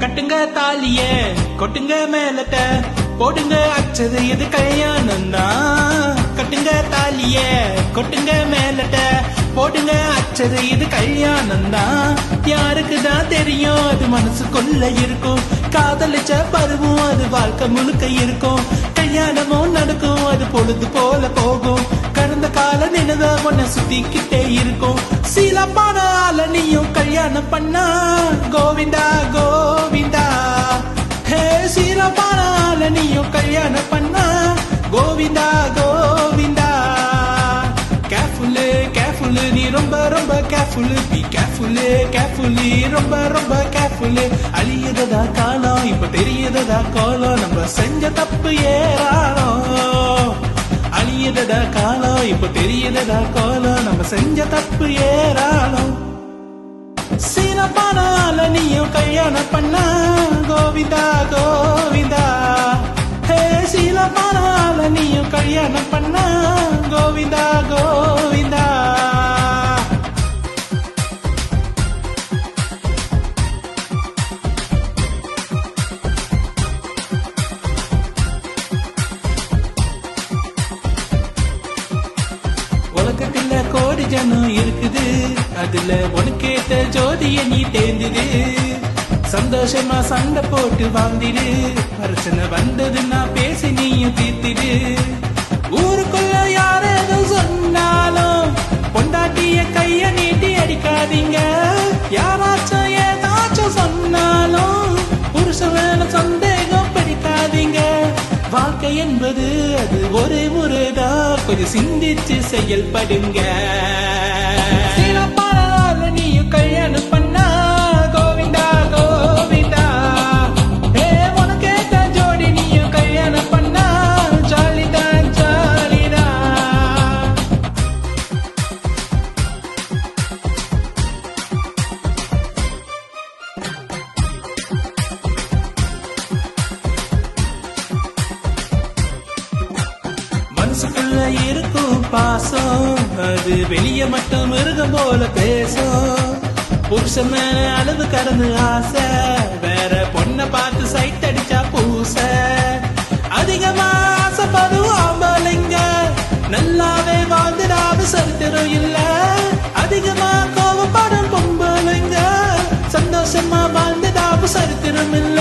கட்டுங்க தாலிய கொட்டுங்க மேலட்ட போடுங்க அச்சது இது கல்யாணம் தான். கட்டுங்க தாலிய கொட்டுங்க மேலட்ட போடுங்க அச்சது இது கல்யாணம் தான். யாருக்குதான் தெரியும் அது மனசுக்குள்ள இருக்கும். காதலிச்ச பருவம் அது வாழ்க்கை முழுக்க இருக்கும். கல்யாணமும் நடக்கும் அது பொழுது போல போகும். கடந்த கால நினைவ ஒன்ன சுத்திக்கிட்டே இருக்கும். சீலப்பான ஆள நீயும் கல்யாணம் பண்ணா கோவிந்தா கோவிந்தா. ஹே சீலப்பான ஆள நீயும் கல்யாணம் பண்ணா கோவிந்தா கோவிந்தா. கேர்ஃபுல்லு கேர்ஃபுல்லு நீ ரொம்ப ரொம்ப கேர்ஃபுல்லு. பி கேர்ஃபுல்லு கேர்ஃபுல்லு ரொம்ப ரொம்ப கேர்ஃபுல்லு. அழியதா காலம் இப்ப தெரியதா காலம். நம்ம செஞ்ச தப்பு ஏறானோம். அழியதா காலம் இப்ப தெரியதா காலம். நம்ம செஞ்ச தப்பு ஏறானோம். சீனப்பானால நீயும் கல்யாணம் பண்ணா கோவிந்தா கோவிந்தா. ஹே சீலப்பானால நீயும் கல்யாணம் பண்ணா கோவிந்தா கோவிந்தா. உலகத்துல கோடி ஜனம் இருக்குது. அதுல உனக்கேத்த ஜோதிய நீ தேர்ந்தது. சந்தோஷமா சண்டை போட்டு வாழ்ந்திடு. பிரச்சனை வந்ததுன்னா பேசி நீயும் தீர்த்திடு. ஊருக்குள்ள யாரேதோ சொன்னாலும் பொண்டாட்டிய கைய நீட்டி அடிக்காதீங்க. யாராச்சும் ஏதாச்சும் சொன்னாலும் புருஷன் மேல சந்தேகம் படிக்காதீங்க. வாழ்க்கை என்பது அது ஒரே முறைதான். கொஞ்சம் சிந்திச்சு செயல்படுங்க. நீயும் கல்யாணம் பண்ணா கோவிந்தா கோவிந்தா. ஏ உனக்கேத்த ஜோடி நீயும் கல்யாணம் பண்ணா ஜாலிதான் ஜாலிதான். மனசுக்குள்ள இருக்கும் பாசம் அது வெளிய மட்டும் மிருகம் போல பேசும். புருஷன் மேல அளவு கடந்து ஆசை. வேற பொண்ண பார்த்து சைட் அடிச்சா பூச. அதிகமா ஆசைப்படும் ஆம்பளைங்க நல்லாவே வாழ்ந்துடாது சரித்திரம் இல்ல. அதிகமா கோவப்படும் பொம்பளைங்க சந்தோஷமா வாழ்ந்துடாது சரித்திரம் இல்ல.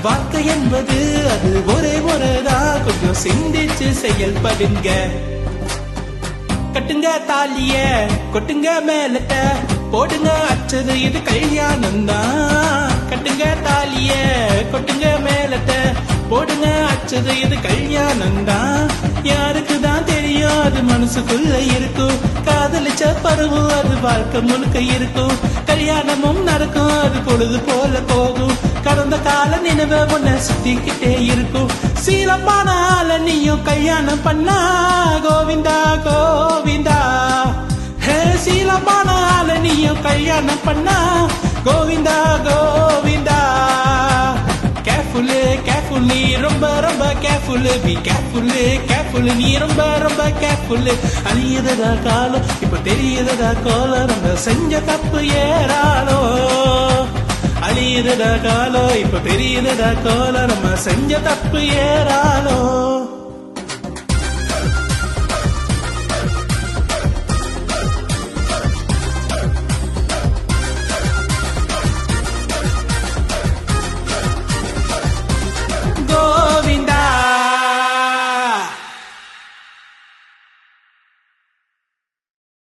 வாழ்க்கை என்பது அது ஒரே முறைதான். கொஞ்சம் சிந்திச்சு செயல்படுங்க. கட்டுங்க தாலிய கொட்டுங்க மேலட்ட போடுங்க அச்சது இது கல்யாணம் தான். கட்டுங்க தாலிய கொட்டுங்க மேலட்ட போடுங்க அச்சது இது கல்யாணம் தான். யாருக்குதான் தெரியும் அது மனசுக்குள்ள இருக்கும். காதலிச்ச பருவம் அது வாழ்க்கை முழுக்க இருக்கும். கல்யாணமும் நடக்கும் அது பொழுது போல போகும். கடந்த கால நினைவ ஒன்ன சுத்திக்கிட்டே இருக்கும். சீலப்பான ஆள நீயும் கல்யாணம் பண்ணா கோவிந்தா கோவிந்தா. ஹே சீலப்பான ஆள நீயும் கல்யாணம் பண்ணா கோவிந்தா கோவிந்தா. கேர்ஃபுல்லு கேர்ஃபுல் நீ ரொம்ப ரொம்ப கேர்ஃபுல்லு. பி கேர்ஃபுல்லு கேர்ஃபுல் நீ ரொம்ப ரொம்ப கேர்ஃபுல்லு. அழியதா காலம் இப்ப தெரியதா காலம். நம்ம செஞ்ச தப்பு ஏறாளோ. அழியதா காலம் இப்ப தெரியதா காலம். நம்ம செஞ்ச தப்பு ஏறாளோ.